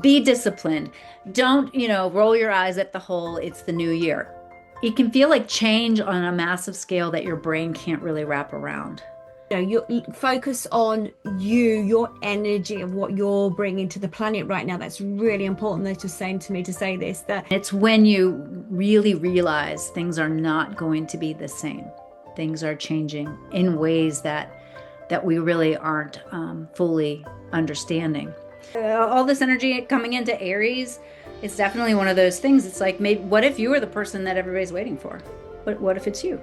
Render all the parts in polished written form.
Be disciplined. Don't, roll your eyes at the whole, it's the new year. It can feel like change on a massive scale that your brain can't really wrap around. You focus on you, your energy, and what you're bringing to the planet right now. That's really important. They're just saying to me to say this, that It's when you really realize things are not going to be the same. Things are changing in ways that we really aren't fully understanding. All this energy coming into Aries, it's definitely one of those things. It's like, maybe, what if you were the person that everybody's waiting for? What if it's you?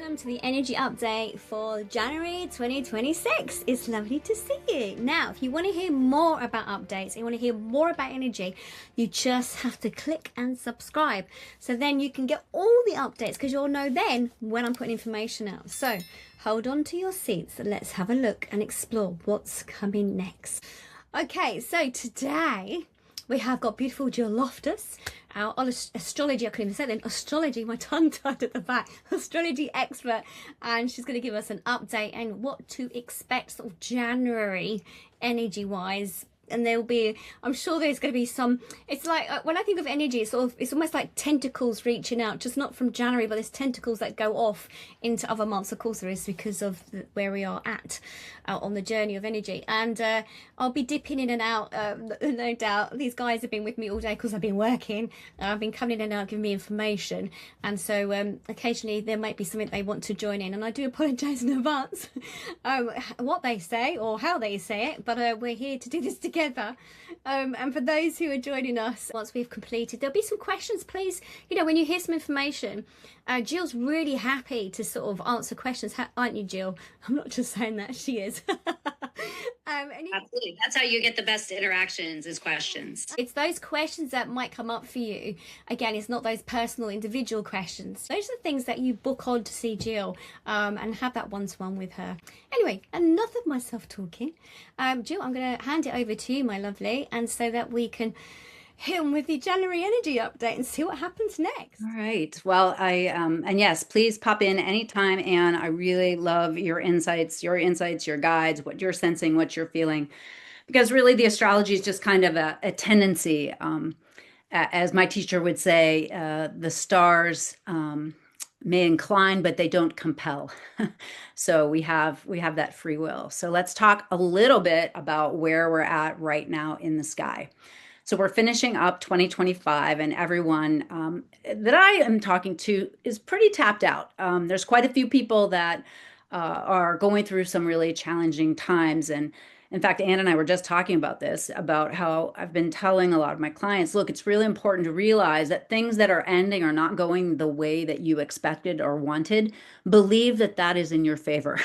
welcome to the energy update for January 2026. It's lovely to see you. Now, if you want to hear more about updates, you want to hear more about energy, you just have to click and subscribe. So then you can get all the updates because you'll know then when I'm putting information out. So hold on to your seats and let's have a look and explore what's coming next. Okay, so today we have got beautiful Jill Loftis, our astrology, I couldn't even say then, astrology, my tongue tied at the back, astrology expert, and she's going to give us an update and what to expect sort of January energy-wise. And there'll be, I'm sure there's going to be some, it's like, when I think of energy, it's almost like tentacles reaching out, just not from January, but there's tentacles that go off into other months. Of course there is, because of where we are at on the journey of energy. And I'll be dipping in and out, no doubt. These guys have been with me all day because I've been working. I've been coming in and out, giving me information. And so occasionally there might be something they want to join in. And I do apologise in advance what they say or how they say it, but we're here to do this together. And for those who are joining us, once we've completed, there'll be some questions. Please, when you hear some information, Jill's really happy to sort of answer questions, aren't you, Jill? I'm not just saying that, she is. Absolutely. That's how you get the best interactions, is questions. It's those questions that might come up for you. Again, it's not those personal individual questions. Those are the things that you book on to see Jill and have that one-to-one with her. Anyway, enough of myself talking. Jill, I'm going to hand it over to you, my lovely, and so that we can hit on with the January energy update and see what happens next. All right. Well, and yes, please pop in anytime. And I really love your insights, your guides, what you're sensing, what you're feeling, because really the astrology is just kind of a tendency. As my teacher would say, the stars may incline, but they don't compel. So we have that free will. So let's talk a little bit about where we're at right now in the sky. So we're finishing up 2025, and everyone that I am talking to is pretty tapped out. There's quite a few people that are going through some really challenging times. And in fact, Anne and I were just talking about this, about how I've been telling a lot of my clients, look, it's really important to realize that things that are ending are not going the way that you expected or wanted. Believe that that is in your favor.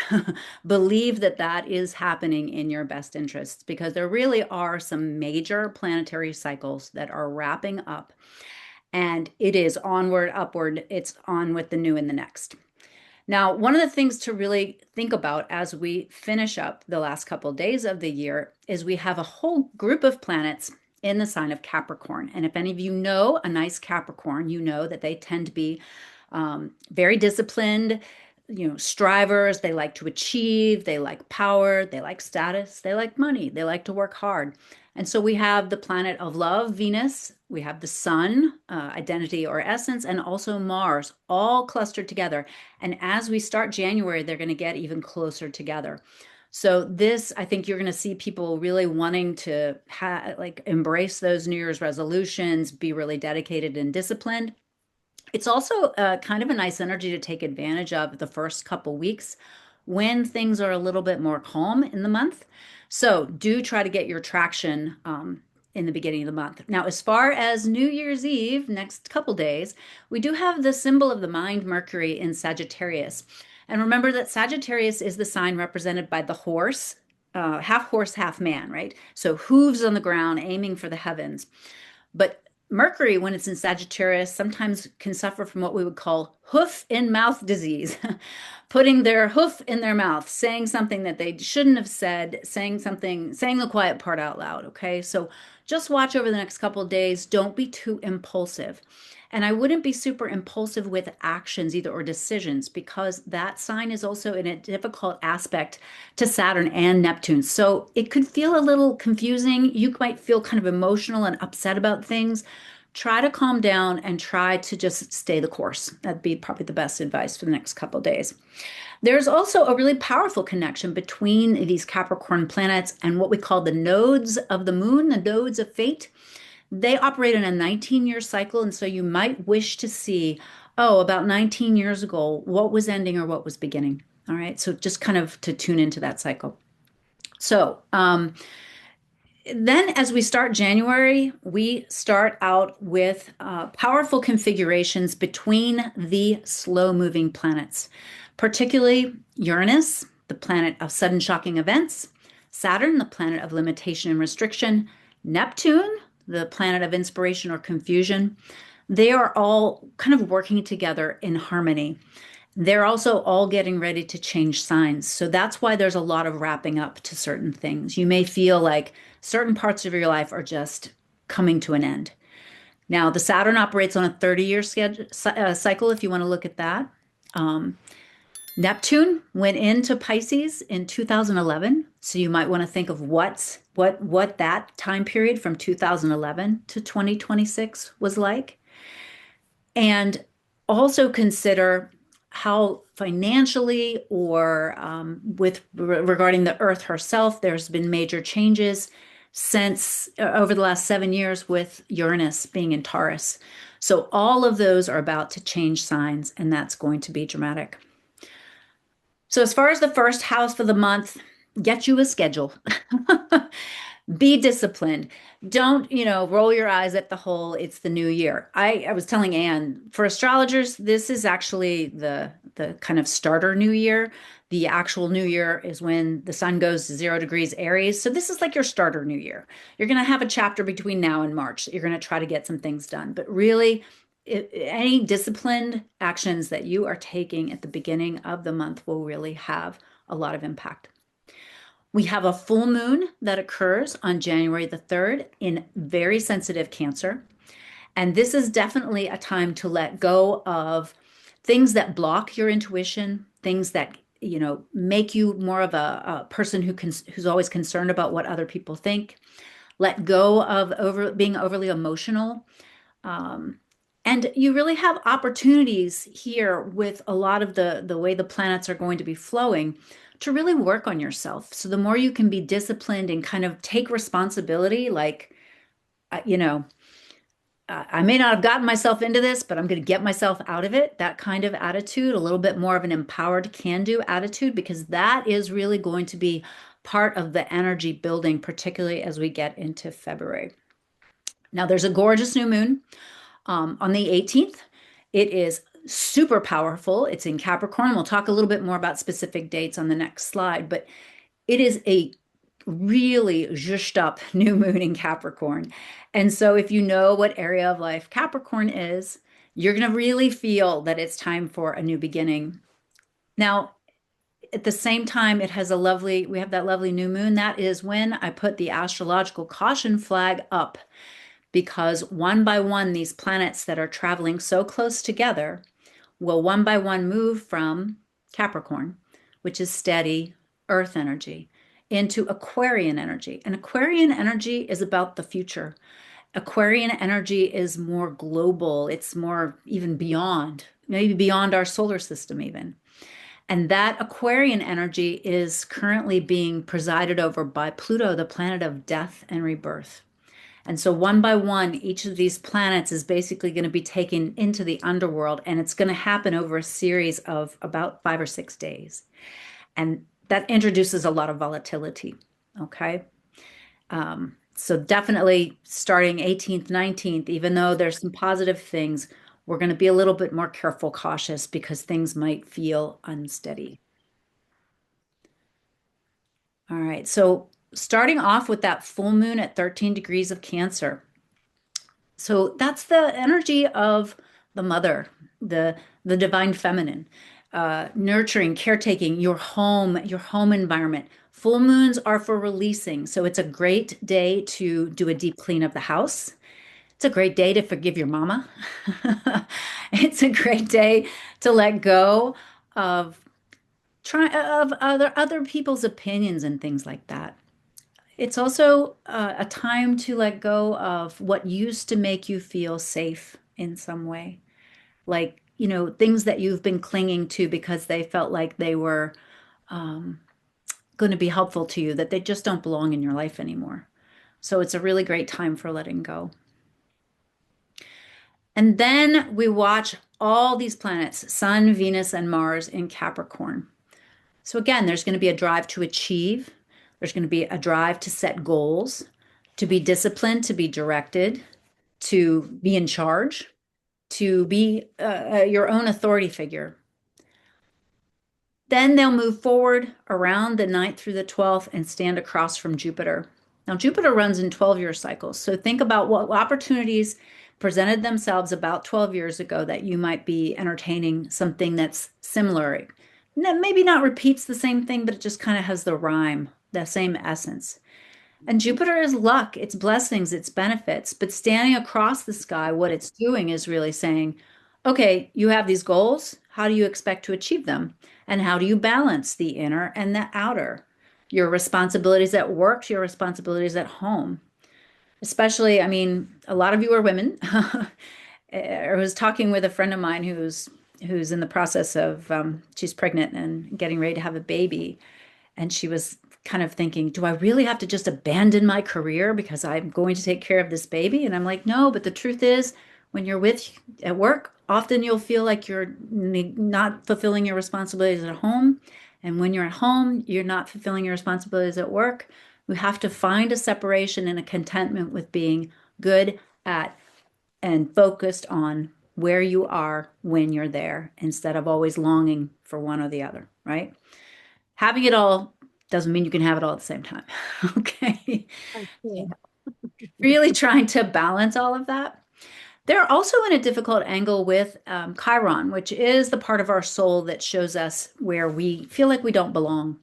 Believe that that is happening in your best interests, because there really are some major planetary cycles that are wrapping up, and it is onward, upward. It's on with the new and the next. Now, one of the things to really think about as we finish up the last couple of days of the year is we have a whole group of planets in the sign of Capricorn. And if any of you know a nice Capricorn, you know that they tend to be very disciplined, strivers. They like to achieve, they like power, they like status, they like money, they like to work hard. And so we have the planet of love, Venus, we have the sun, identity or essence, and also Mars, all clustered together. And as we start January, they're going to get even closer together. So this, I think you're going to see people really wanting to embrace those New Year's resolutions, be really dedicated and disciplined. It's also kind of a nice energy to take advantage of the first couple weeks when things are a little bit more calm in the month. So do try to get your traction in the beginning of the month. Now, as far as New Year's Eve, next couple days, we do have the symbol of the mind, Mercury, in Sagittarius. And remember that Sagittarius is the sign represented by the horse, half horse, half man, right? So hooves on the ground, aiming for the heavens. But Mercury, when it's in Sagittarius, sometimes can suffer from what we would call hoof in mouth disease, putting their hoof in their mouth, saying something that they shouldn't have said, saying the quiet part out loud. Okay. So just watch over the next couple of days. Don't be too impulsive. And I wouldn't be super impulsive with actions either or decisions because that sign is also in a difficult aspect to Saturn and Neptune. So it could feel a little confusing. You might feel kind of emotional and upset about things. Try to calm down and try to just stay the course. That'd be probably the best advice for the next couple of days. There's also a really powerful connection between these Capricorn planets and what we call the nodes of the moon, the nodes of fate. They operate in a 19-year cycle, and so you might wish to see, oh, about 19 years ago, what was ending or what was beginning. All right, so just kind of to tune into that cycle. So, then as we start January, we start out with powerful configurations between the slow moving planets, particularly Uranus, the planet of sudden shocking events, Saturn, the planet of limitation and restriction, Neptune, the planet of inspiration or confusion. They are all kind of working together in harmony. They're also all getting ready to change signs. So that's why there's a lot of wrapping up to certain things. You may feel like certain parts of your life are just coming to an end. Now, the Saturn operates on a 30-year cycle, if you want to look at that. Neptune went into Pisces in 2011, so you might want to think of what that time period from 2011 to 2026 was like. And also consider how financially or with regarding the Earth herself, there's been major changes since over the last 7 years with Uranus being in Taurus. So all of those are about to change signs, and that's going to be dramatic. So as far as the first house for the month, get you a schedule. Be disciplined. Don't, roll your eyes at the whole, it's the new year. I was telling Anne, for astrologers, this is actually the kind of starter new year. The actual new year is when the sun goes to 0 degrees Aries. So this is like your starter new year. You're going to have a chapter between now and March. You're going to try to get some things done. But really, any disciplined actions that you are taking at the beginning of the month will really have a lot of impact. We have a full moon that occurs on January the 3rd in very sensitive Cancer. And this is definitely a time to let go of things that block your intuition, things that, make you more of a person who's always concerned about what other people think. Let go of being overly emotional. And you really have opportunities here with a lot of the way the planets are going to be flowing to really work on yourself. So the more you can be disciplined and kind of take responsibility, like, I may not have gotten myself into this, but I'm going to get myself out of it. That kind of attitude, a little bit more of an empowered can-do attitude, because that is really going to be part of the energy building, particularly as we get into February. Now, there's a gorgeous new moon on the 18th. It is super powerful. It's in Capricorn. We'll talk a little bit more about specific dates on the next slide, but it is a really zhushed up new moon in Capricorn. And so if you know what area of life Capricorn is, you're going to really feel that it's time for a new beginning. Now, at the same time, we have that lovely new moon. That is when I put the astrological caution flag up, because one by one, these planets that are traveling so close together will one by one move from Capricorn, which is steady earth energy, into Aquarian energy. And Aquarian energy is about the future. Aquarian energy is more global. It's more even beyond, maybe beyond our solar system even. And that Aquarian energy is currently being presided over by Pluto, the planet of death and rebirth. And so one by one, each of these planets is basically going to be taken into the underworld, and it's going to happen over a series of about 5 or 6 days. And that introduces a lot of volatility, okay? So definitely starting 18th, 19th, even though there's some positive things, we're going to be a little bit more careful, cautious, because things might feel unsteady. All right, so starting off with that full moon at 13 degrees of Cancer. So that's the energy of the mother, the divine feminine, nurturing, caretaking your home environment. Full moons are for releasing. So it's a great day to do a deep clean of the house, It's a great day to forgive your mama. It's a great day to let go of other people's opinions and things like that. It's also a time to let go of what used to make you feel safe in some way, like, things that you've been clinging to because they felt like they were going to be helpful to you, that they just don't belong in your life anymore. So it's a really great time for letting go. And then we watch all these planets, Sun, Venus, and Mars in Capricorn. So again, there's going to be a drive to achieve. There's going to be a drive to set goals, to be disciplined, to be directed, to be in charge, to be your own authority figure. Then they'll move forward around the 9th through the 12th and stand across from Jupiter. Now, Jupiter runs in 12-year cycles. So think about what opportunities presented themselves about 12 years ago that you might be entertaining something that's similar. Maybe not repeats the same thing, but it just kind of has the rhyme, the same essence. And Jupiter is luck, it's blessings, it's benefits. But standing across the sky, what it's doing is really saying, okay, you have these goals. How do you expect to achieve them? And how do you balance the inner and the outer? Your responsibilities at work, your responsibilities at home. Especially, I mean, a lot of you are women. I was talking with a friend of mine who's in the process of she's pregnant and getting ready to have a baby, and she was kind of thinking, do I really have to just abandon my career because I'm going to take care of this baby? And I'm like, no, but the truth is, when you're at work, often you'll feel like you're not fulfilling your responsibilities at home. And when you're at home, you're not fulfilling your responsibilities at work. We have to find a separation and a contentment with being good at and focused on where you are when you're there instead of always longing for one or the other, right? Having it all doesn't mean you can have it all at the same time. Okay. Okay. Really trying to balance all of that. They're also in a difficult angle with Chiron, which is the part of our soul that shows us where we feel like we don't belong.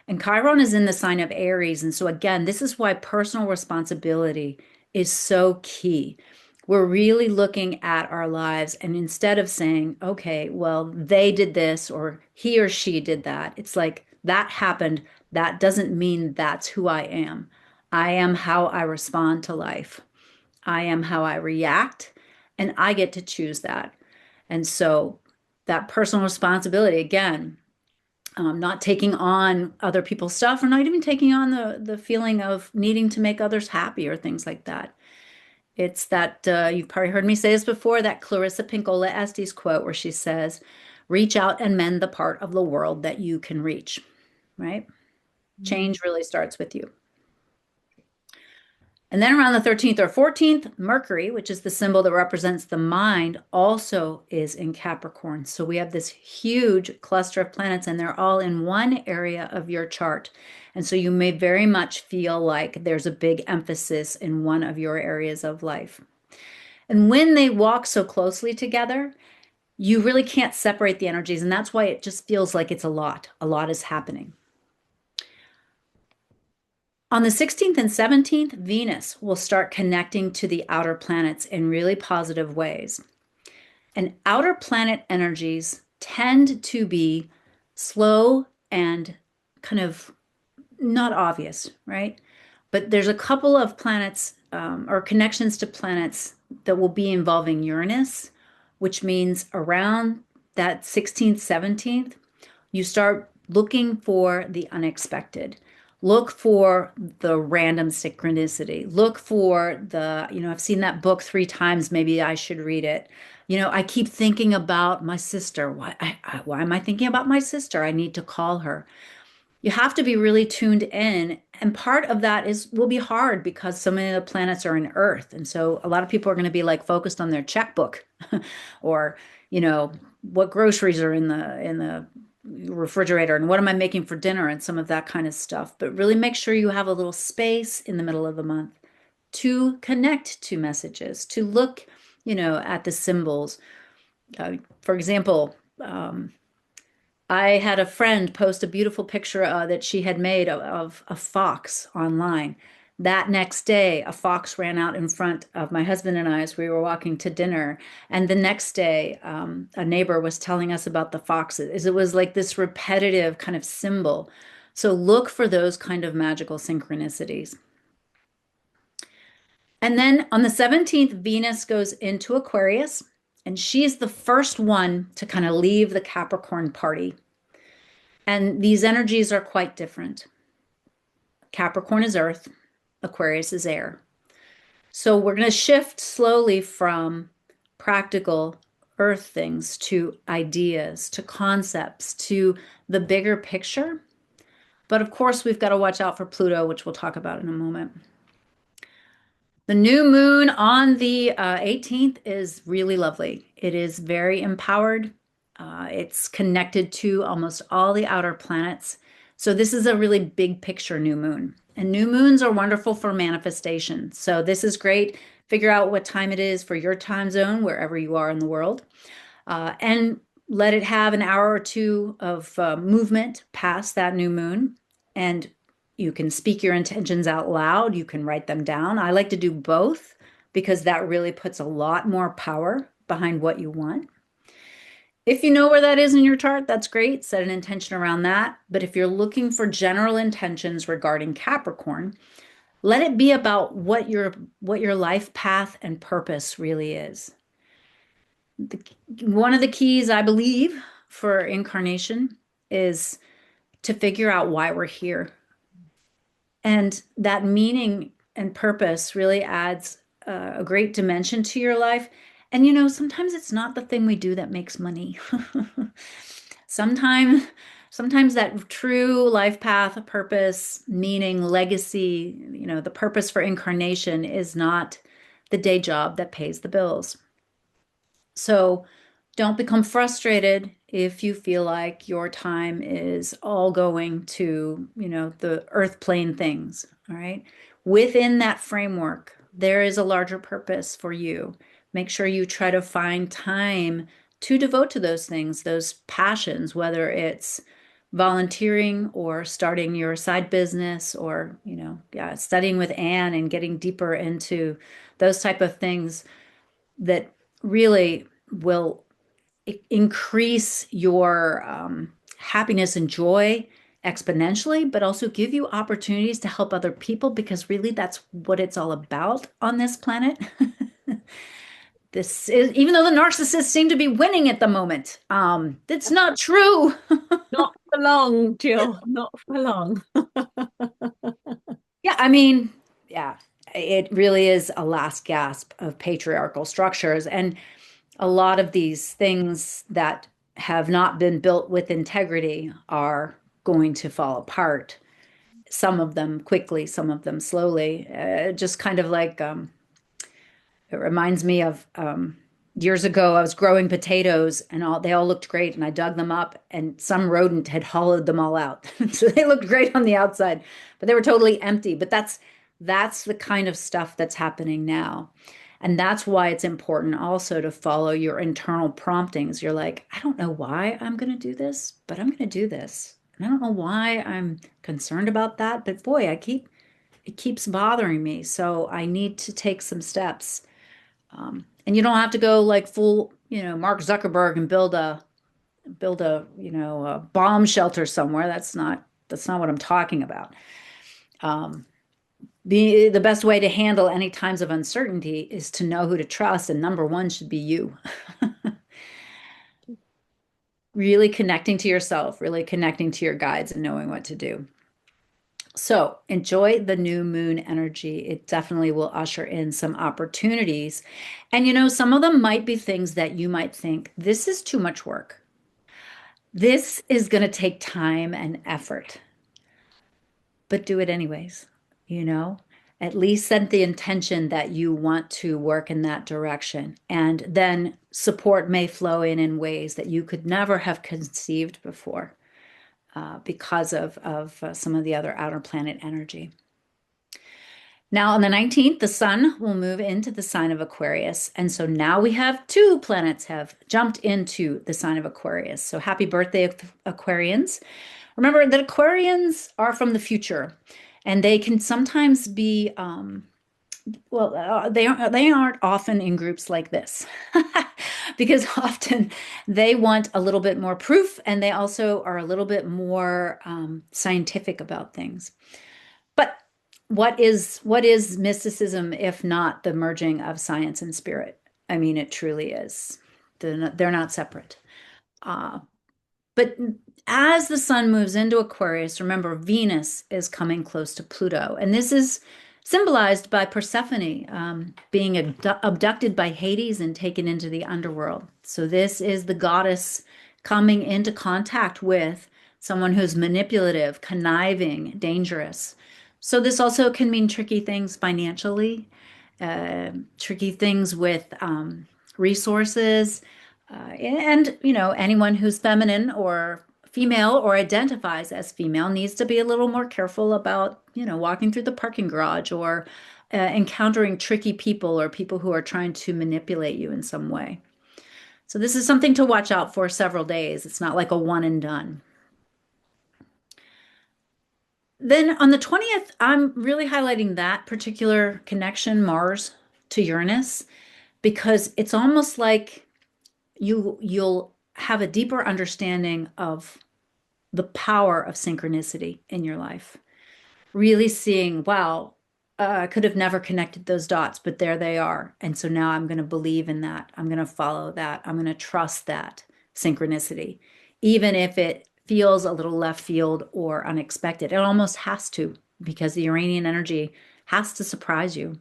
And Chiron is in the sign of Aries. And so, again, this is why personal responsibility is so key. We're really looking at our lives, and instead of saying, okay, well, they did this or he or she did that, it's like that happened. That doesn't mean that's who I am. I am how I respond to life. I am how I react, and I get to choose that. And so, that personal responsibility, again, not taking on other people's stuff or not even taking on the feeling of needing to make others happy or things like that. It's that you've probably heard me say this before, that Clarissa Pinkola Estes quote where she says, reach out and mend the part of the world that you can reach, right? Change really starts with you. And then around the 13th or 14th, Mercury, which is the symbol that represents the mind, also is in Capricorn. So we have this huge cluster of planets, and they're all in one area of your chart. And so you may very much feel like there's a big emphasis in one of your areas of life. And when they walk so closely together, you really can't separate the energies. And that's why it just feels like it's a lot. A lot is happening. On the 16th and 17th, Venus will start connecting to the outer planets in really positive ways. And outer planet energies tend to be slow and kind of not obvious, right? But there's a couple of planets or connections to planets that will be involving Uranus, which means around that 16th, 17th, you start looking for the unexpected. Look for the random synchronicity. Look for I've seen that book 3 times. Maybe I should read it. I keep thinking about my sister. Why am I thinking about my sister? I need to call her. You have to be really tuned in. And part of that will be hard because so many of the planets are in Earth. And so a lot of people are going to be like focused on their checkbook or, what groceries are in the refrigerator and what am I making for dinner and some of that kind of stuff. But really make sure you have a little space in the middle of the month to connect to messages, to look, at the symbols. For example, I had a friend post a beautiful picture that she had made of a fox online. That next day, a fox ran out in front of my husband and I as we were walking to dinner. And the next day, a neighbor was telling us about the foxes. It was like this repetitive kind of symbol. So look for those kind of magical synchronicities. And then on the 17th, Venus goes into Aquarius, and she's the first one to kind of leave the Capricorn party. And these energies are quite different. Capricorn is earth, Aquarius is air. So we're going to shift slowly from practical earth things to ideas, to concepts, to the bigger picture. But of course, we've got to watch out for Pluto, which we'll talk about in a moment. The new moon on the 18th is really lovely. It is very empowered. It's connected to almost all the outer planets. So this is a really big picture new moon. And new moons are wonderful for manifestation. So this is great. Figure out what time it is for your time zone, wherever you are in the world, and let it have an hour or two of movement past that new moon. And you can speak your intentions out loud. You can write them down. I like to do both because that really puts a lot more power behind what you want. If you know where that is in your chart, that's great. Set an intention around that. But if you're looking for general intentions regarding Capricorn, let it be about what your life path and purpose really is. One of the keys, I believe, for incarnation is to figure out why we're here. And that meaning and purpose really adds a great dimension to your life. And sometimes it's not the thing we do that makes money. Sometimes that true life path, purpose, meaning, legacy, the purpose for incarnation is not the day job that pays the bills. So don't become frustrated if you feel like your time is all going to, the earth plane things, all right? Within that framework, there is a larger purpose for you. Make sure you try to find time to devote to those things, those passions, whether it's volunteering or starting your side business or, studying with Anne and getting deeper into those type of things that really will increase your happiness and joy exponentially, but also give you opportunities to help other people because really that's what it's all about on this planet. This is, even though the narcissists seem to be winning at the moment, it's not true. Not for long, Jill, not for long. Yeah, yeah, it really is a last gasp of patriarchal structures. And a lot of these things that have not been built with integrity are going to fall apart. Some of them quickly, some of them slowly. Just kind of like it reminds me of years ago, I was growing potatoes and they all looked great, and I dug them up, and some rodent had hollowed them all out. So they looked great on the outside, but they were totally empty. But that's the kind of stuff that's happening now. And that's why it's important also to follow your internal promptings. You're like, I don't know why I'm going to do this, but I'm going to do this. And I don't know why I'm concerned about that, but boy, it keeps bothering me. So I need to take some steps. And you don't have to go like full, Mark Zuckerberg and build a, a bomb shelter somewhere. That's not what I'm talking about. The best way to handle any times of uncertainty is to know who to trust, and number one should be you. Really connecting to yourself, really connecting to your guides and knowing what to do. So enjoy the new moon energy. It definitely will usher in some opportunities. And some of them might be things that you might think, this is too much work. This is going to take time and effort. But do it anyways, At least set the intention that you want to work in that direction. And then support may flow in ways that you could never have conceived before. Because of some of the other outer planet energy. Now on the 19th, the sun will move into the sign of Aquarius. And so now we have two planets have jumped into the sign of Aquarius. So happy birthday, Aquarians. Remember that Aquarians are from the future. And they can sometimes be, well, they aren't often in groups like this because often they want a little bit more proof and they also are a little bit more scientific about things. But what is mysticism if not the merging of science and spirit? I mean, it truly is. They're not separate. Uh, but as the sun moves into Aquarius, remember Venus is coming close to Pluto. And this is symbolized by Persephone being abducted by Hades and taken into the underworld. So this is the goddess coming into contact with someone who's manipulative, conniving, dangerous. So this also can mean tricky things financially, tricky things with resources, and anyone who's feminine or female or identifies as female needs to be a little more careful about walking through the parking garage or encountering tricky people or people who are trying to manipulate you in some way. So this is something to watch out for several days. It's not like a one and done. Then on the 20th, I'm really highlighting that particular connection, Mars to Uranus, because it's almost like you'll have a deeper understanding of the power of synchronicity in your life. Really seeing, wow, I could have never connected those dots, but there they are. And so now I'm going to believe in that. I'm going to follow that. I'm going to trust that synchronicity, even if it feels a little left field or unexpected. It almost has to, because the Uranian energy has to surprise you.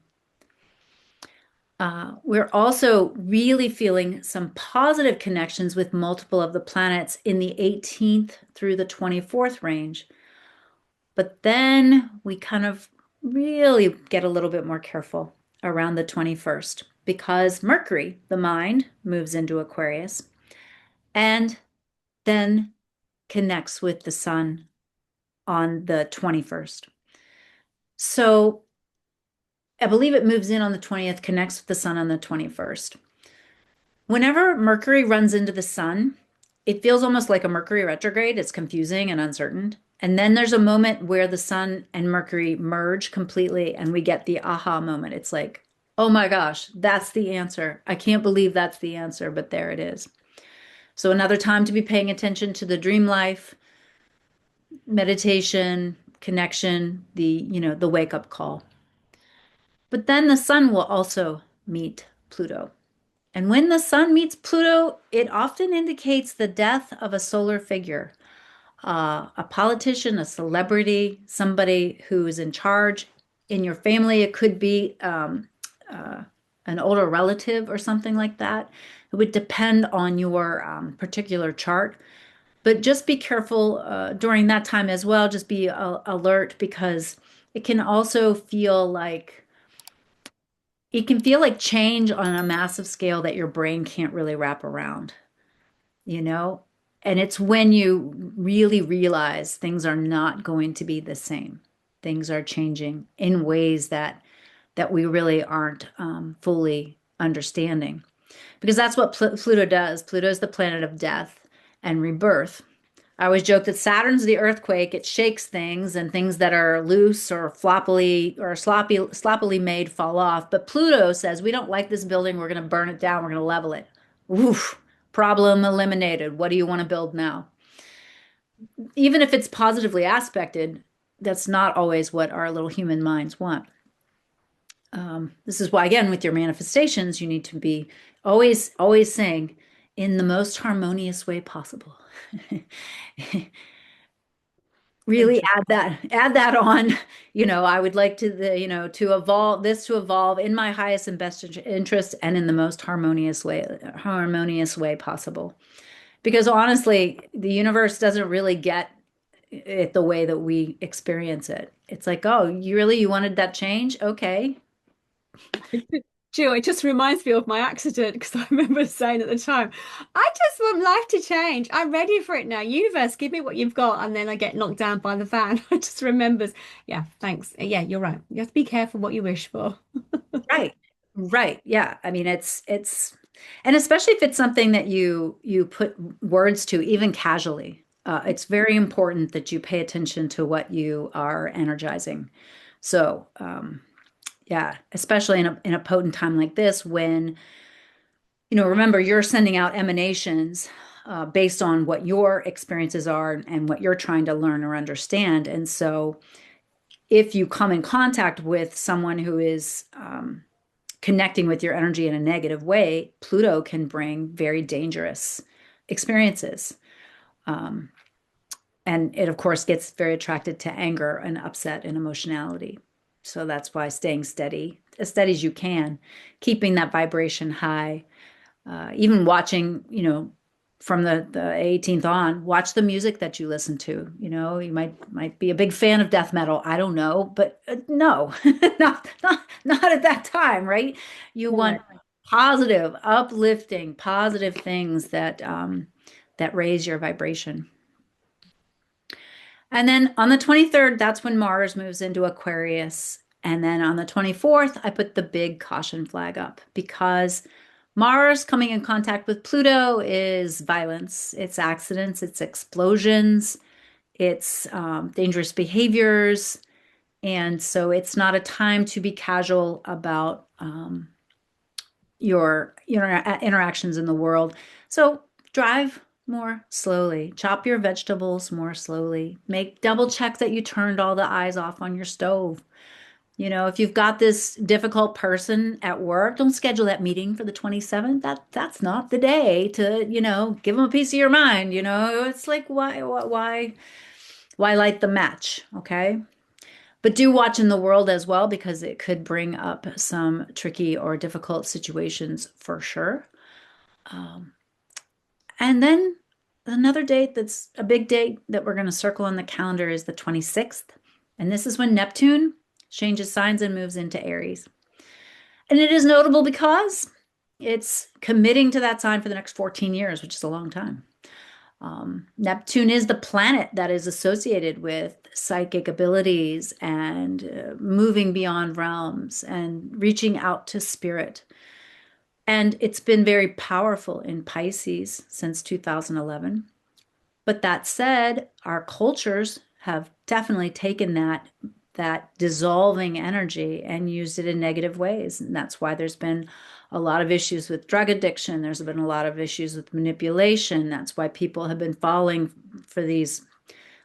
We're also really feeling some positive connections with multiple of the planets in the 18th through the 24th range. But then we kind of really get a little bit more careful around the 21st because Mercury, the mind, moves into Aquarius and then connects with the sun on the 21st. So I believe it moves in on the 20th, connects with the sun on the 21st. Whenever Mercury runs into the sun, it feels almost like a Mercury retrograde. It's confusing and uncertain. And then there's a moment where the sun and Mercury merge completely and we get the aha moment. It's like, oh my gosh, that's the answer. I can't believe that's the answer, but there it is. So another time to be paying attention to the dream life, meditation, connection, the wake up call. But then the sun will also meet Pluto. And when the sun meets Pluto, it often indicates the death of a solar figure, a politician, a celebrity, somebody who is in charge in your family. It could be an older relative or something like that. It would depend on your particular chart. But just be careful during that time as well. Just be alert because it can also feel like change on a massive scale that your brain can't really wrap around, you know? And it's when you really realize things are not going to be the same. Things are changing in ways that we really aren't fully understanding. Because that's what Pluto does. Pluto is the planet of death and rebirth. I always joke that Saturn's the earthquake. It shakes things and things that are loose or sloppily made fall off. But Pluto says, we don't like this building. We're going to burn it down. We're going to level it. Oof, problem eliminated. What do you want to build now? Even if it's positively aspected, that's not always what our little human minds want. This is why, again, with your manifestations, you need to be always saying in the most harmonious way possible. Really add that on. I would like to evolve in my highest and best interest and in the most harmonious way possible. Because honestly, the universe doesn't really get it the way that we experience it. It's like, oh, you wanted that change? Okay. Jill, it just reminds me of my accident because I remember saying at the time, I just want life to change. I'm ready for it now. Universe, give me what you've got. And then I get knocked down by the fan. I just remembers. Yeah, thanks. Yeah, you're right. You have to be careful what you wish for. Right. Right. Yeah. I mean, it's and especially if it's something that you put words to even casually. It's very important that you pay attention to what you are energizing. So, yeah, especially in a potent time like this, when, remember, you're sending out emanations based on what your experiences are and what you're trying to learn or understand. And so, if you come in contact with someone who is connecting with your energy in a negative way, Pluto can bring very dangerous experiences. Um, and it, of course, gets very attracted to anger and upset and emotionality. So that's why staying steady, as steady as you can, keeping that vibration high, even watching, from the 18th on, watch the music that you listen to. You might be a big fan of death metal. I don't know, but no, not at that time, right? You No. want positive, uplifting, positive things that raise your vibration. And then on the 23rd, that's when Mars moves into Aquarius. And then on the 24th, I put the big caution flag up because Mars coming in contact with Pluto is violence, it's accidents, it's explosions, it's dangerous behaviors. And so it's not a time to be casual about your interactions in the world. So drive more slowly, chop your vegetables more slowly, make double check that you turned all the eyes off on your stove. If you've got this difficult person at work, don't schedule that meeting for the 27th. That's not the day to, give them a piece of your mind. It's like why light the match, okay? But do watch in the world as well because it could bring up some tricky or difficult situations for sure. Um, and then another date that's a big date that we're going to circle on the calendar is the 26th. And this is when Neptune changes signs and moves into Aries. And it is notable because it's committing to that sign for the next 14 years, which is a long time. Neptune is the planet that is associated with psychic abilities and moving beyond realms and reaching out to spirit. And it's been very powerful in Pisces since 2011. But that said, our cultures have definitely taken that dissolving energy and used it in negative ways. And that's why there's been a lot of issues with drug addiction. There's been a lot of issues with manipulation. That's why people have been falling for these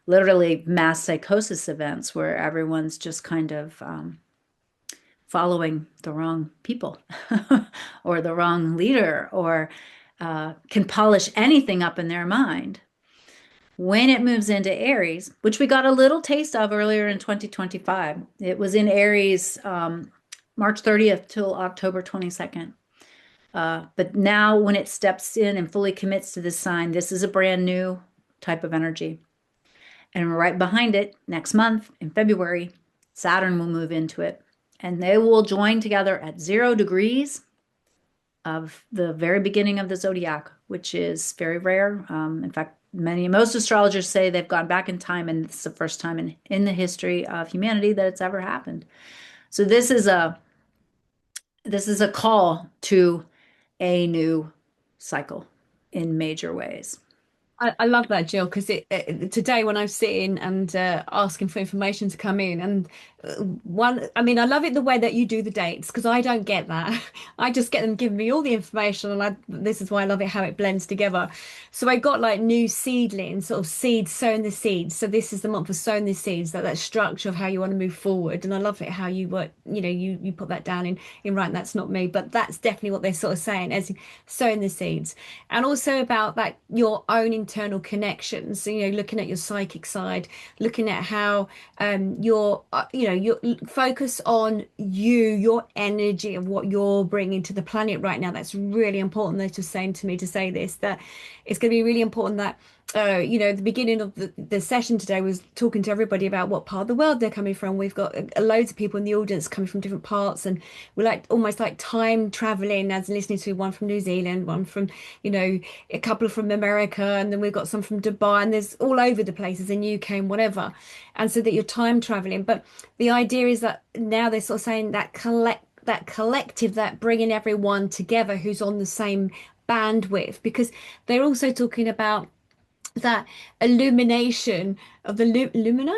literally mass psychosis events where everyone's just kind of following the wrong people or the wrong leader or can polish anything up in their mind. When it moves into Aries, which we got a little taste of earlier in 2025, it was in Aries March 30th till October 22nd. But now, when it steps in and fully commits to this sign, this is a brand new type of energy. And right behind it, next month in February, Saturn will move into it. And they will join together at 0 degrees of the very beginning of the zodiac, which is very rare. In fact, most astrologers say they've gone back in time, and it's the first time in the history of humanity that it's ever happened. So this is a call to a new cycle in major ways. I love that, Jill, because today when I was sitting and asking for information to come in, and I mean, I love it the way that you do the dates because I don't get that. I just get them giving me all the information, and this is why I love it how it blends together. So I got like new seedlings, sort of seeds, sowing the seeds. So this is the month for sowing the seeds, that structure of how you want to move forward. And I love it how you work, you put that down in writing. That's not me, but that's definitely what they're sort of saying as sowing the seeds, and also about that your own internal connections. So, looking at your psychic side, looking at how you focus on your energy of what you're bringing to the planet right now. That's really important. They're just saying to me to say this, that it's going to be really important that the beginning of the session today was talking to everybody about what part of the world they're coming from. We've got loads of people in the audience coming from different parts, and we're like almost like time traveling as listening to one from New Zealand, one from, a couple from America, and then we've got some from Dubai, and there's all over the places in UK and whatever. And so that you're time traveling. But the idea is that now they're sort of saying that collective, that bringing everyone together who's on the same bandwidth, because they're also talking about that illumination of the lumina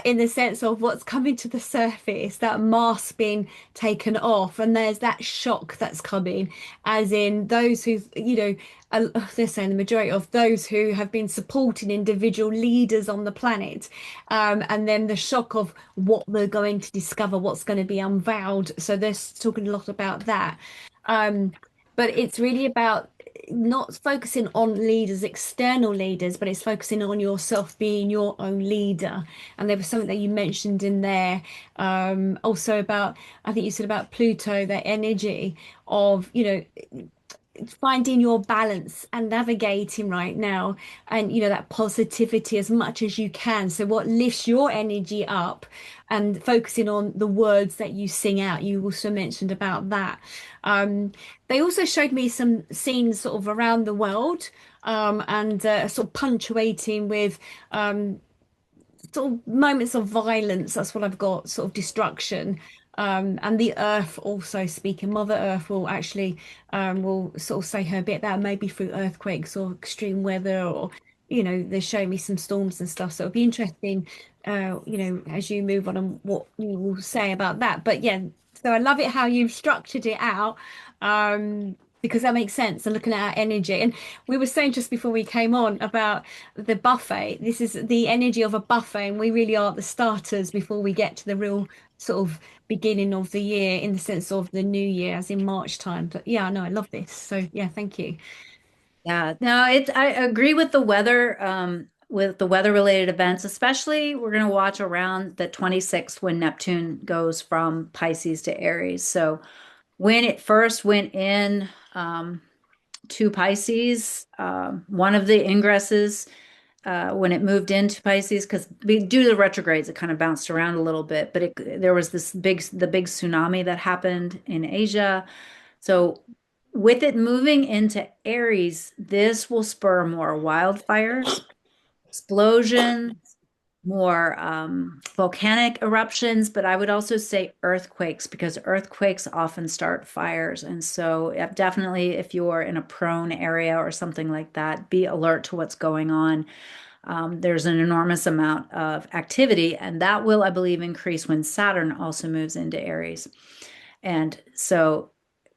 in the sense of what's coming to the surface, that mask being taken off, and there's that shock that's coming, as in those who, they're saying the majority of those who have been supporting individual leaders on the planet, and then the shock of what they're going to discover, what's going to be unveiled. So they're talking a lot about that. Um, but it's really about not focusing on leaders, external leaders, but it's focusing on yourself being your own leader. And there was something that you mentioned in there, also about, I think you said about Pluto, that energy of, finding your balance and navigating right now, and that positivity as much as you can. So what lifts your energy up, and focusing on the words that you sing out. You also mentioned about that. They also showed me some scenes sort of around the world, and sort of punctuating with sort of moments of violence. That's what I've got, sort of destruction. And the earth also speaking. Mother Earth will actually will sort of say her bit about maybe through earthquakes or extreme weather, or they're showing me some storms and stuff. So it'll be interesting, as you move on, and what you will say about that. But yeah, so I love it how you've structured it out. Because that makes sense, and looking at our energy. And we were saying just before we came on about the buffet. This is the energy of a buffet, and we really are the starters before we get to the real sort of beginning of the year, in the sense of the new year, as in March time. But yeah, no, I love this. So yeah, thank you. Yeah, no, I agree with the weather related events, especially we're going to watch around the 26th when Neptune goes from Pisces to Aries. So when it first went in to Pisces, one of the ingresses when it moved into Pisces, because due to the retrogrades, it kind of bounced around a little bit, but there was the big tsunami that happened in Asia. So with it moving into Aries, this will spur more wildfires, explosions, more volcanic eruptions, but I would also say earthquakes, because earthquakes often start fires. And so definitely if you're in a prone area or something like that, be alert to what's going on. There's an enormous amount of activity, and that will, I believe, increase when Saturn also moves into Aries. And so,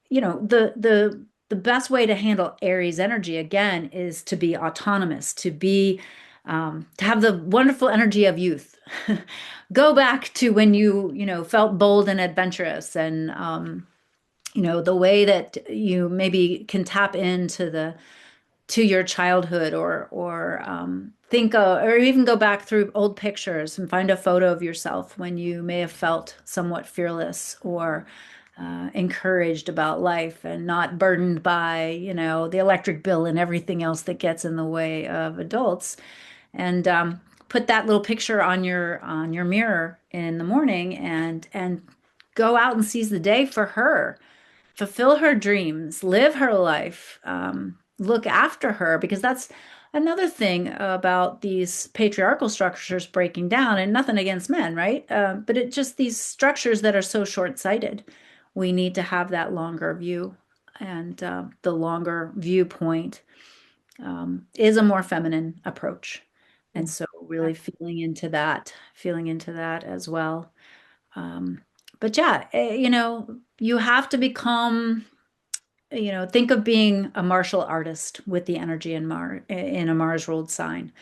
the best way to handle Aries energy again is to be autonomous, to have the wonderful energy of youth. Go back to when you felt bold and adventurous, and the way that you maybe can tap into the to your childhood, or think or even go back through old pictures and find a photo of yourself when you may have felt somewhat fearless, or encouraged about life, and not burdened by the electric bill and everything else that gets in the way of adults. And put that little picture on your mirror in the morning, and go out and seize the day for her, fulfill her dreams, live her life, look after her, because that's another thing about these patriarchal structures breaking down. And nothing against men, right? But it just, these structures that are so short-sighted, we need to have that longer view. And the longer viewpoint is a more feminine approach. And so really feeling into that as well. Um, but yeah, you have to become, think of being a martial artist with the energy in a Mars ruled sign.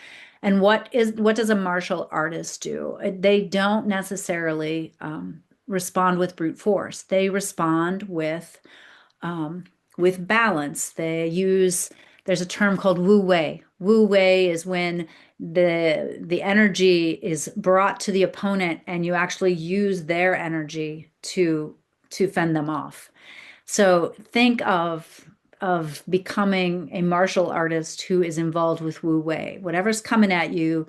And what does a martial artist do? They don't necessarily respond with brute force. They respond with balance. There's a term called wu wei. Wu wei is when the energy is brought to the opponent, and you actually use their energy to fend them off. So think of becoming a martial artist who is involved with Wu Wei. Whatever's coming at you,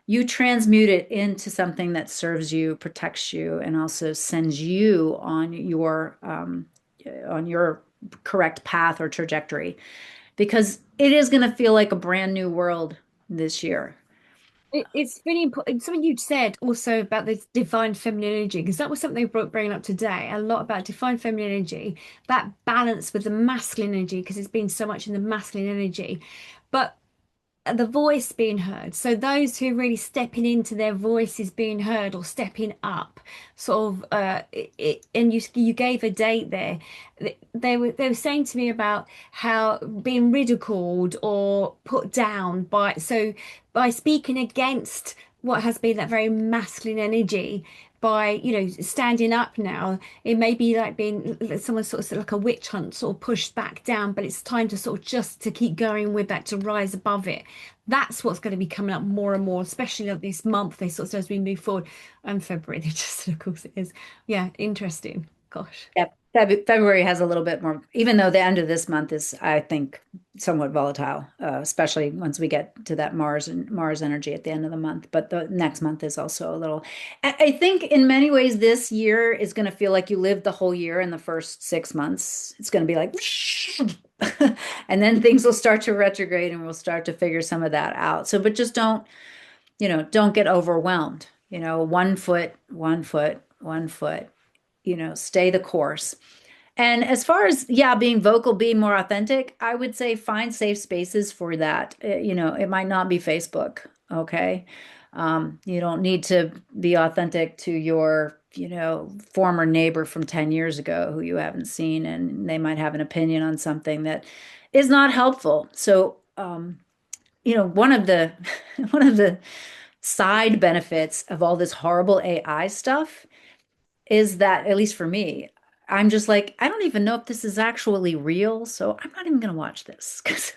you transmute it into something that serves you, protects you, and also sends you on your correct path or trajectory. Because it is going to feel like a brand new world this year. It's really important. Something you said also about this divine feminine energy, because that was something they brought bringing up today. A lot about divine feminine energy, that balance with the masculine energy, because it's been so much in the masculine energy. But the voice being heard. So those who are really stepping into their voices being heard or stepping up, sort of, and you gave a date there. They were saying to me about how being ridiculed or put down by speaking against what has been that very masculine energy. By, standing up now, it may be like being someone sort of like a witch hunt, sort of pushed back down, but it's time to sort of just to keep going with that, to rise above it. That's what's going to be coming up more and more, especially like this month. They sort of as we move forward, and February. They just, of course, it is. Yeah, interesting. Gosh. Yep. February has a little bit more, even though the end of this month is, I think, somewhat volatile, especially once we get to that Mars energy at the end of the month. But the next month is also a little. I think in many ways this year is going to feel like you lived the whole year in the first 6 months. It's going to be like, and then things will start to retrograde, and we'll start to figure some of that out. So, but just don't get overwhelmed. 1 foot, 1 foot, 1 foot. Stay the course. And as far as, yeah, being vocal, being more authentic, I would say find safe spaces for that. It might not be Facebook, okay? You don't need to be authentic to your, former neighbor from 10 years ago who you haven't seen, and they might have an opinion on something that is not helpful. So, one of the one of the side benefits of all this horrible AI stuff is that, at least for me, I'm just like, I don't even know if this is actually real, so I'm not even going to watch this because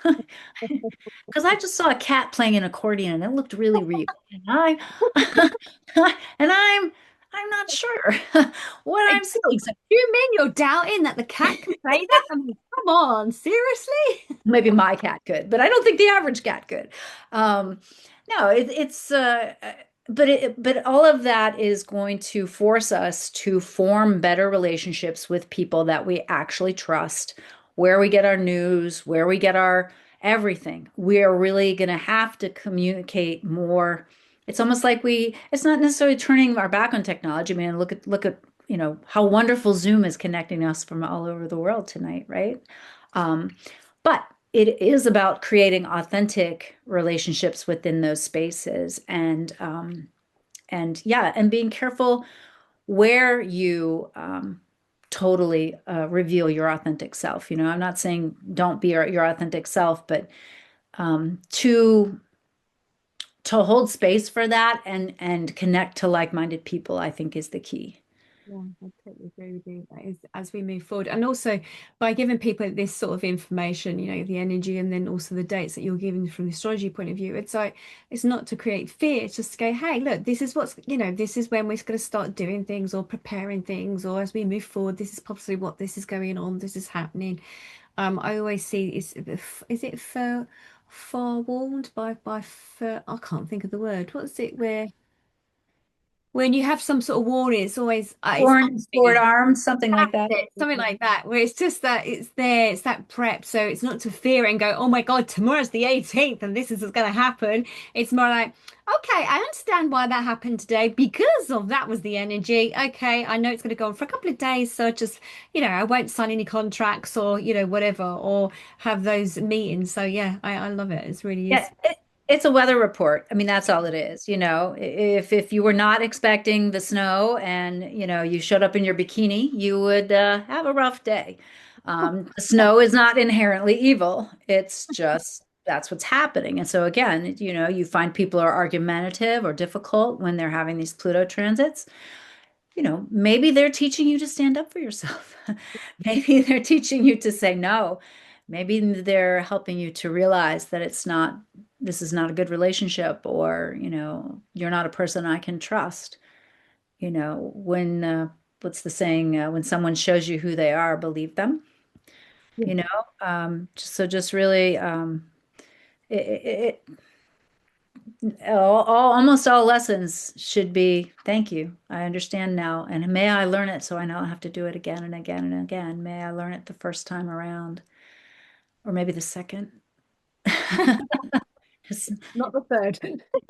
I just saw a cat playing an accordion and it looked really real. And I and I'm not sure what Hey, I'm seeing. So you mean you're doubting that the cat can say that? I mean, come on, seriously? maybe my cat could, but I don't think the average cat could. Um, no, it's but all of that is going to force us to form better relationships with people that we actually trust, where we get our news, where we get our everything. We are really going to have to communicate more. It's almost like it's not necessarily turning our back on technology. I mean, look at, how wonderful Zoom is connecting us from all over the world tonight, right? But it is about creating authentic relationships within those spaces, and yeah, and being careful where you totally reveal your authentic self. I'm not saying don't be your authentic self, but to hold space for that and connect to like-minded people, I think is the key. Yeah, I totally agree with you. That is, as we move forward, and also by giving people this sort of information, the energy, and then also the dates that you're giving from the astrology point of view, it's like it's not to create fear. It's just to go, hey, look, this is this is when we're going to start doing things or preparing things, or as we move forward, this is possibly what this is going on, this is happening. I always see is it forewarned by I can't think of the word. What's it where? When you have some sort of warning, it's always it's Forward arms, something like that's that. it, something like that, where it's just that it's there, it's that prep. So it's not to fear and go, oh my God, tomorrow's the 18th and this is what's going to happen. It's more like, okay, I understand why that happened today because of that was the energy. Okay, I know it's going to go on for a couple of days. So just, I won't sign any contracts or, whatever, or have those meetings. So yeah, I love it. It's really Yeah, is. it's a weather report. I mean, that's all it is. If you were not expecting the snow and you showed up in your bikini, you would have a rough day. The snow is not inherently evil. It's just that's what's happening. And so again, you find people are argumentative or difficult when they're having these Pluto transits. Maybe they're teaching you to stand up for yourself. Maybe they're teaching you to say no. Maybe they're helping you to realize that this is not a good relationship, or, you're not a person I can trust. What's the saying? When someone shows you who they are, believe them, Yeah. you know? Just really, it, almost all lessons should be thank you. I understand now, and may I learn it so I don't have to do it again and again and again. May I learn it the first time around, or maybe the second. Not the third.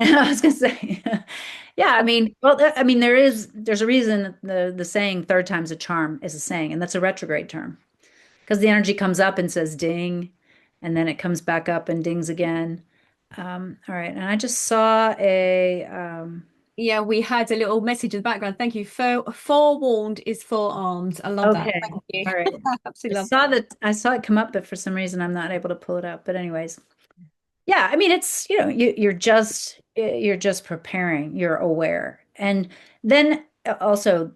I was gonna say, yeah. I mean, well, there's a reason the saying "third time's a charm" is a saying, and that's a retrograde term because the energy comes up and says "ding," and then it comes back up and dings again. All right, and I just saw a Yeah, we had a little message in the background. Thank you. Forewarned is forearmed. I love that. okay. Thank you. All right. Absolutely love that. I saw it come up, but for some reason I'm not able to pull it up. But anyways, yeah, I mean it's, you're just preparing, you're aware. And then also,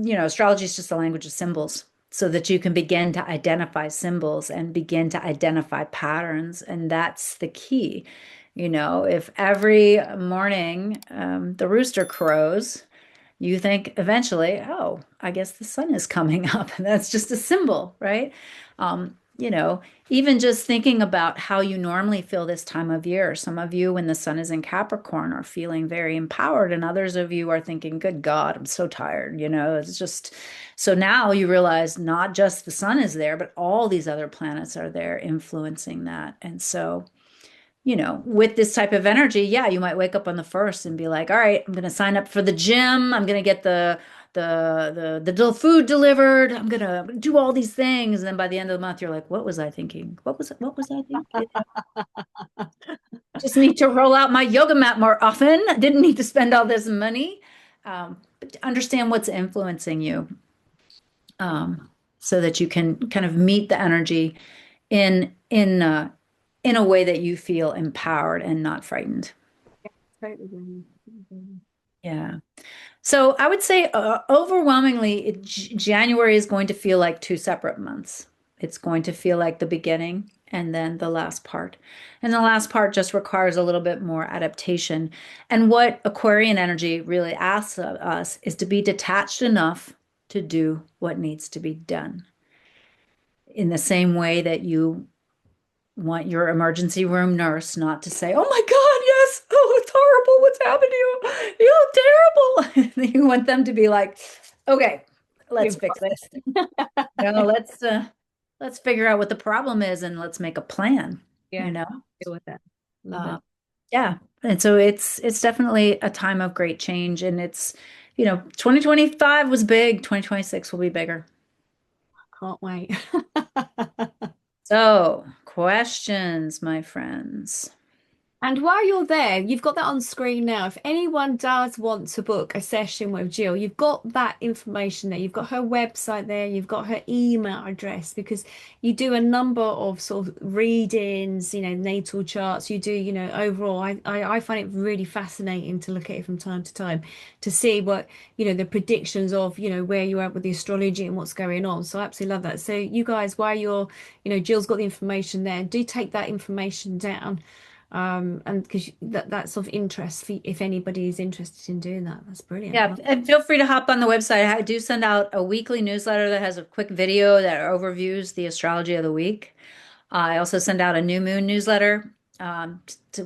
astrology is just the language of symbols so that you can begin to identify symbols and begin to identify patterns. And that's the key. If every morning the rooster crows, you think eventually, oh, I guess the sun is coming up. And that's just a symbol, right? Even just thinking about how you normally feel this time of year. Some of you, when the sun is in Capricorn, are feeling very empowered, and others of you are thinking, good God, I'm so tired. It's just so now you realize not just the sun is there, but all these other planets are there influencing that. And so, with this type of energy, yeah, you might wake up on the first and be like, all right, I'm going to sign up for the gym. I'm going to get the food delivered. I'm going to do all these things. And then by the end of the month, you're like, what was I thinking? What was I thinking? Just need to roll out my yoga mat more often. I didn't need to spend all this money. But to understand what's influencing you, so that you can kind of meet the energy in a way that you feel empowered and not frightened. Totally. Yeah. So I would say overwhelmingly, January is going to feel like two separate months. It's going to feel like the beginning and then the last part. And the last part just requires a little bit more adaptation. And what Aquarian energy really asks of us is to be detached enough to do what needs to be done. In the same way that you want your emergency room nurse not to say, "Oh my God, yes, oh, it's horrible. What's happened to you? You look terrible." You want them to be like, "Okay, let's We've fix got this. this. Let's figure out what the problem is and let's make a plan." You Yeah, know, deal with that. Love uh, it. yeah. And so it's definitely a time of great change, and 2025 was big. 2026 will be bigger. Can't wait. So, questions, my friends. And while you're there, you've got that on screen now. If anyone does want to book a session with Jill, you've got that information there. You've got her website there. You've got her email address because you do a number of sort of readings, natal charts. You do, overall, I find it really fascinating to look at it from time to time to see what, the predictions of, where you're at with the astrology and what's going on. So I absolutely love that. So you guys, while you're, Jill's got the information there, do take that information down, and because that's of interest for, if anybody is interested in doing that. That's brilliant. Yeah, and feel free to hop on the website. I do send out a weekly newsletter that has a quick video that overviews the astrology of the week. I also send out a new moon newsletter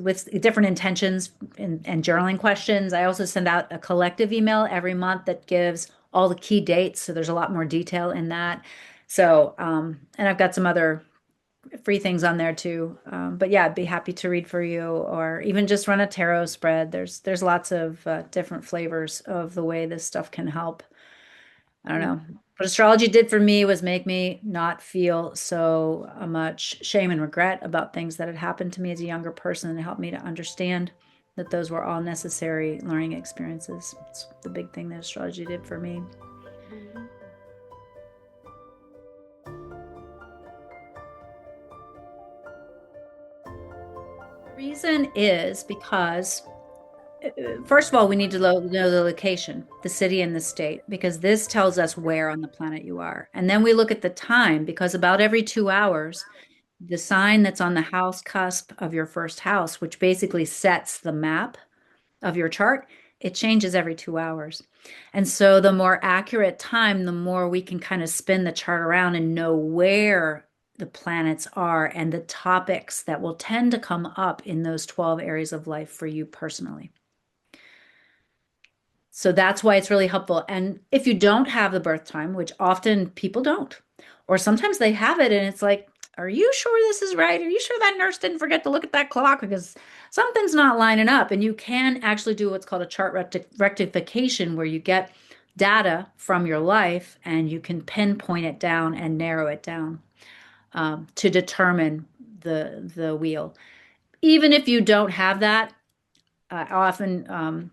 with different intentions and journaling questions. I also send out a collective email every month that gives all the key dates. So there's a lot more detail in that. So, and I've got some other free things on there too. But yeah, I'd be happy to read for you or even just run a tarot spread. There's lots of different flavors of the way this stuff can help. I don't know. What astrology did for me was make me not feel so much shame and regret about things that had happened to me as a younger person and helped me to understand that those were all necessary learning experiences. It's the big thing that astrology did for me. Reason is because first of all, we need to know the location, the city and the state, because this tells us where on the planet you are. And then we look at the time, because about every 2 hours, the sign that's on the house cusp of your first house, which basically sets the map of your chart, it changes every 2 hours. And so the more accurate time, the more we can kind of spin the chart around and know where the planets are and the topics that will tend to come up in those 12 areas of life for you personally. So that's why it's really helpful. And if you don't have the birth time, which often people don't, or sometimes they have it and it's like, are you sure this is right? Are you sure that nurse didn't forget to look at that clock? Because something's not lining up. And you can actually do what's called a chart rectification, where you get data from your life and you can pinpoint it down and narrow it down to determine the wheel. even if you don't have that, often,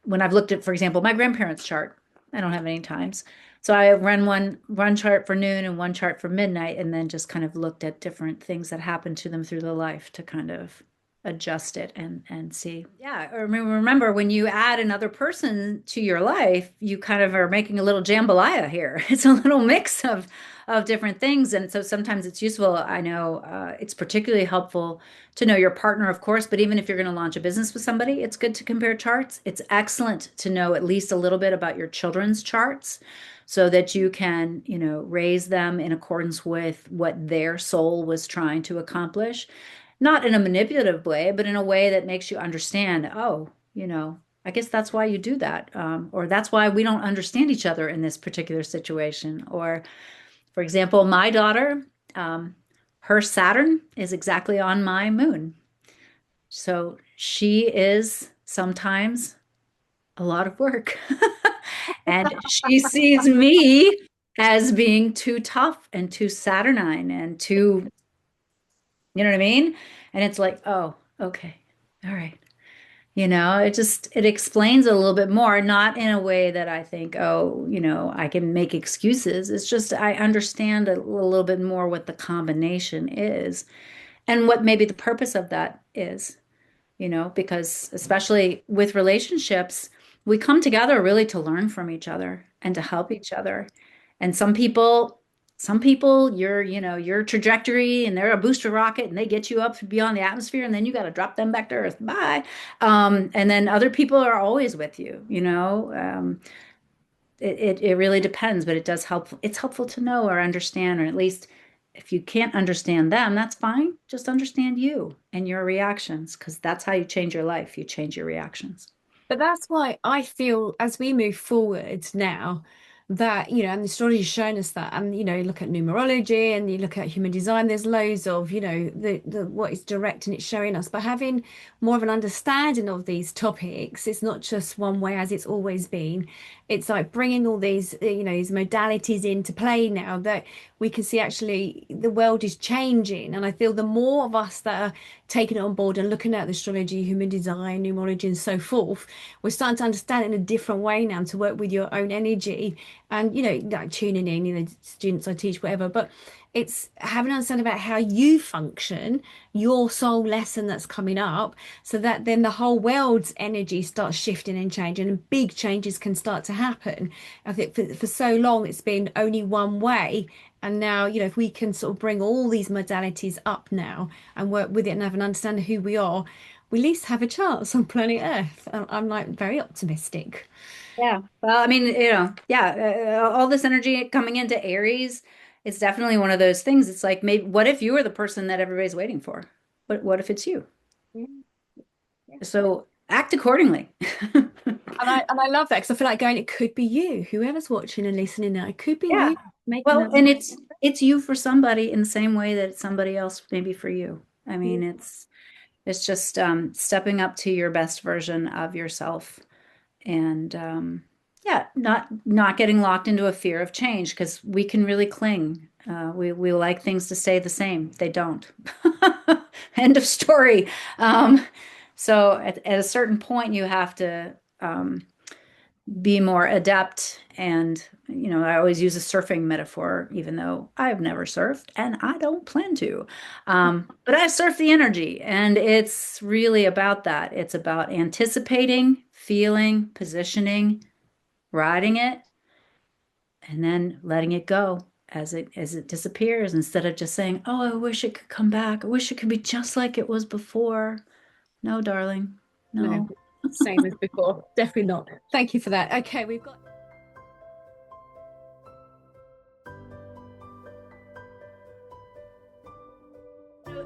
when I've looked at, for example, my grandparents' chart, I don't have any times. So I run chart for noon and one chart for midnight, and then just kind of looked at different things that happened to them through the life to kind of adjust it and see. Yeah, or remember when you add another person to your life, you kind of are making a little jambalaya here. It's a little mix of different things, and so sometimes it's useful. I know it's particularly helpful to know your partner, of course, but even if you're going to launch a business with somebody, it's good to compare charts. It's excellent to know at least a little bit about your children's charts so that you can, raise them in accordance with what their soul was trying to accomplish. Not in a manipulative way, but in a way that makes you understand, oh, I guess that's why you do that. Or that's why we don't understand each other in this particular situation. Or, for example, my daughter, her Saturn is exactly on my moon. So she is sometimes a lot of work. And she sees me as being too tough and too Saturnine and too, you know what I mean? And it's like, oh, okay. All right. It explains a little bit more, not in a way that I think, oh, I can make excuses. It's just I understand a little bit more what the combination is and what maybe the purpose of that is, because especially with relationships, we come together really to learn from each other and to help each other. And some people, your trajectory and they're a booster rocket and they get you up beyond the atmosphere and then you got to drop them back to Earth. Bye. And then other people are always with you. It really depends, but it does help. It's helpful to know or understand, or at least if you can't understand them, that's fine. Just understand you and your reactions, because that's how you change your life. You change your reactions. But that's why I feel as we move forward now that, and the astrology has shown us that, and, look at numerology and you look at human design, there's loads of, the what is direct and it's showing us. But having more of an understanding of these topics, it's not just one way as it's always been. It's like bringing all these, these modalities into play now that we can see actually the world is changing. And I feel the more of us that are taking it on board and looking at the astrology, human design, numerology, and so forth, we're starting to understand it in a different way now to work with your own energy and, like tuning in, students I teach, whatever. But it's having an understanding about how you function, your soul lesson that's coming up, so that then the whole world's energy starts shifting and changing and big changes can start to happen. I think for so long it's been only one way. And now, if we can sort of bring all these modalities up now and work with it and have an understanding of who we are, we at least have a chance on planet Earth. I'm like very optimistic. Yeah. Well, I mean, yeah, all this energy coming into Aries, it's definitely one of those things. It's like, maybe, what if you are the person that everybody's waiting for? What if it's you? Yeah, yeah. So act accordingly. And I love that because I feel like going, it could be you, whoever's watching and listening now, it could be Yeah. you making Well, that. and it's you for somebody in the same way that it's somebody else maybe for you. I mean, it's just stepping up to your best version of yourself and yeah, not getting locked into a fear of change because we can really cling. We like things to stay the same. They don't. End of story. So at a certain point, you have to be more adept. And, I always use a surfing metaphor, even though I've never surfed and I don't plan to. But I surf the energy, and it's really about that. It's about anticipating, feeling, positioning, riding it, and then letting it go as it disappears instead of just saying, "Oh, I wish it could come back. I wish it could be just like it was before." No, darling. No, No. same as before. Definitely not. Thank you for that. Okay, we've got.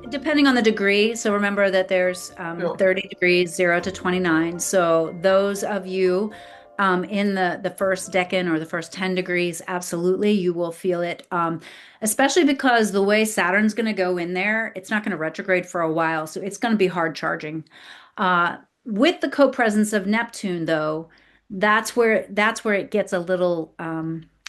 Depending on the degree. So remember that there's Sure. 30 degrees, 0 to 29. So those of you in the first decan or the first 10 degrees, absolutely, you will feel it. Especially because the way Saturn's going to go in there, it's not going to retrograde for a while. So it's going to be hard charging. With the co-presence of Neptune, though, that's where it gets a little,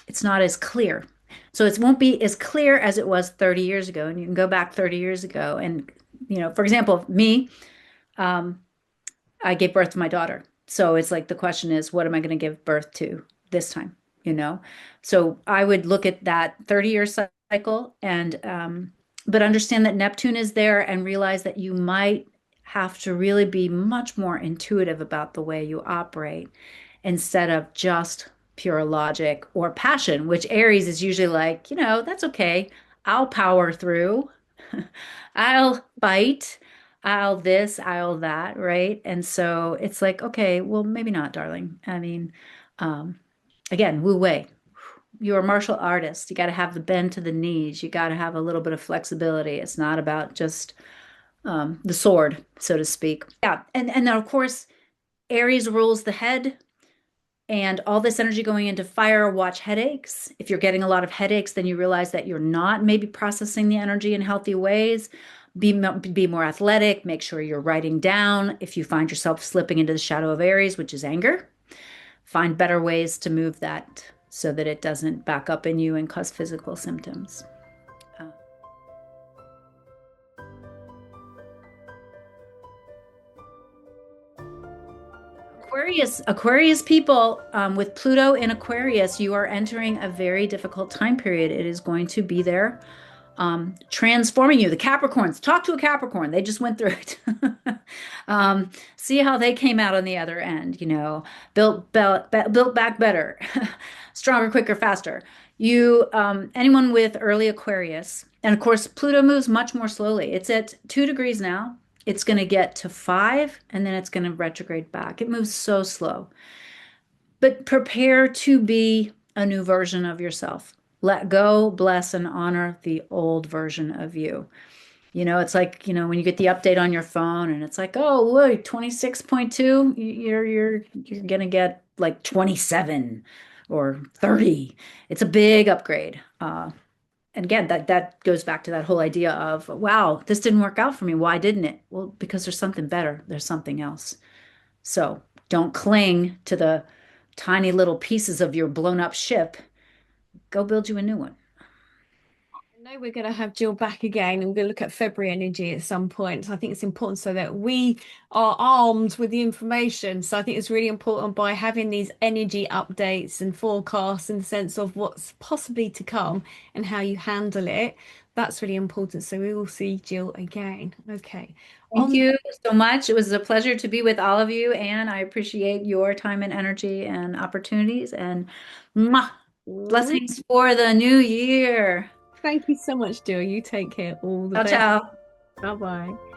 it's not as clear. So it won't be as clear as it was 30 years ago. And you can go back 30 years ago and For example, me, um, I gave birth to my daughter. So it's like the question is, what am I going to give birth to this time? You know? So I would look at that 30-year cycle and, but understand that Neptune is there and realize that you might have to really be much more intuitive about the way you operate instead of just pure logic or passion, which Aries is usually like, that's okay. I'll power through. I'll bite. I'll this, I'll that, right? And so it's like, okay, well, maybe not, darling. I mean, um, again, Wu Wei, you're a martial artist. You got to have the bend to the knees. You got to have a little bit of flexibility. It's not about just the sword, so to speak. Yeah, and then of course, Aries rules the head, and all this energy going into fire, watch headaches. If you're getting a lot of headaches, then you realize that you're not maybe processing the energy in healthy ways. Be more athletic. Make sure you're writing down. If you find yourself slipping into the shadow of Aries, which is anger, find better ways to move that so that it doesn't back up in you and cause physical symptoms. Uh, Aquarius people, with Pluto in Aquarius, you are entering a very difficult time period. It is going to be there, transforming you. The Capricorns, talk to a Capricorn. They just went through it. See how they came out on the other end, built back better, stronger, quicker, faster. Anyone with early Aquarius, and of course, Pluto moves much more slowly. It's at 2 degrees now. It's going to get to 5 and then it's going to retrograde back. It moves so slow. But prepare to be a new version of yourself. Let go, bless, and honor the old version of you. It's like, when you get the update on your phone and it's like, oh, look, 26.2, you're gonna get like 27 or 30. It's a big upgrade. And again, that goes back to that whole idea of, wow, this didn't work out for me. Why didn't it? Well, because there's something better. There's something else. So don't cling to the tiny little pieces of your blown up ship. Go build you a new one. I know we're going to have Jill back again, and we're going to look at February energy at some point. So I think it's important so that we are armed with the information. So I think it's really important by having these energy updates and forecasts in the sense of what's possibly to come and how you handle it. That's really important. So we will see Jill again. Okay. Thank On you so much. It was a pleasure to be with all of you, and I appreciate your time and energy and opportunities. And mwah, blessings for the new year. Thank you so much, Jill. You take care. All the Ciao, best. ciao. Bye bye.